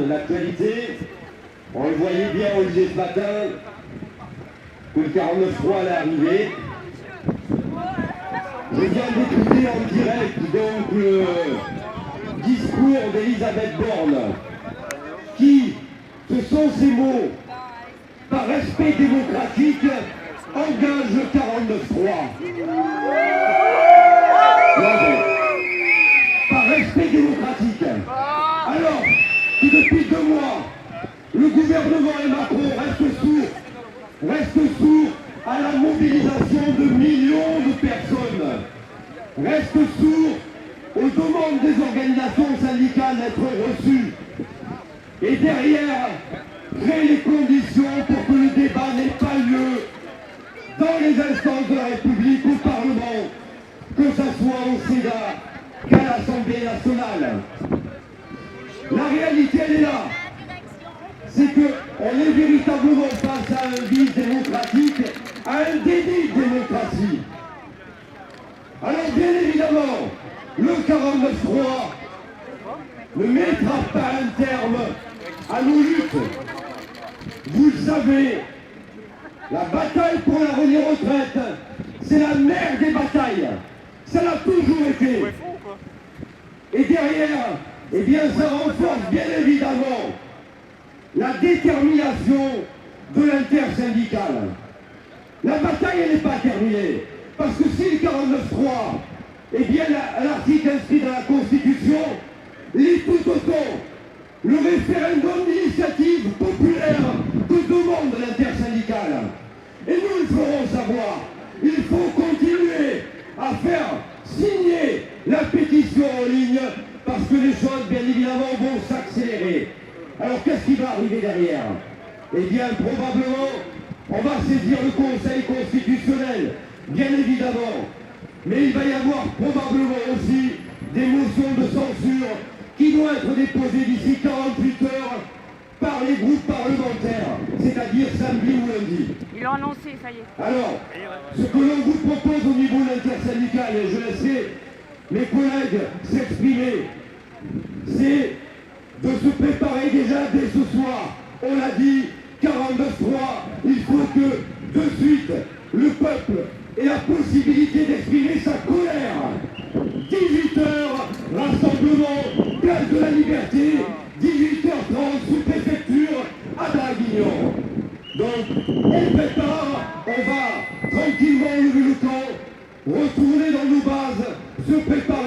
L'actualité, on le voyait bien Olivier ce matin, que le 49.3 allait arriver. Je viens d'écouter en direct donc le discours d'Elisabeth Borne, qui, ce sont ces mots, par respect démocratique, engage le 49.3. Par respect démocratique. Alors, depuis 2 mois, le gouvernement et Macron restent sourds à la mobilisation de millions de personnes, restent sourds aux demandes des organisations syndicales d'être reçues, et derrière, créent les conditions pour que le débat n'ait pas lieu dans les instances de la République, au Parlement, que ce soit au Sénat qu'à l'Assemblée nationale. La réalité, elle est là. C'est qu'on est véritablement face à un vice démocratique, à un déni de démocratie. Alors, bien évidemment, le 49.3 ne mettra pas un terme à nos luttes. Vous le savez, la bataille pour la retraite, c'est la mère des batailles. Ça l'a toujours été. Et derrière, eh bien, ça renforce bien évidemment la détermination de l'intersyndicale. La bataille, elle n'est pas terminée. Parce que si le 49.3, eh bien, l'article inscrit dans la Constitution, lit tout autant le référendum d'initiative populaire que demande l'intersyndicale. Et nous le ferons savoir. Il faut continuer à faire signer la pétition en ligne, parce que les choses, bien évidemment, vont s'accélérer. Alors, qu'est-ce qui va arriver derrière? Eh bien, probablement, on va saisir le Conseil constitutionnel, bien évidemment. Mais il va y avoir probablement aussi des motions de censure qui vont être déposées d'ici 48 heures par les groupes parlementaires, c'est-à-dire samedi ou lundi. Ils l'ont annoncé, ça y est. Alors, ce que l'on vous propose au niveau de l'intersyndicale, et je laisserai mes collègues s'exprimer, c'est de se préparer déjà dès ce soir. On l'a dit, 49.3, il faut que de suite le peuple ait la possibilité d'exprimer sa colère. 18h, rassemblement, place de la Liberté, 18h30, sous-préfecture à Draguignan. Donc, on prépare, on va tranquillement lever le camp, retourner dans nos bases, se préparer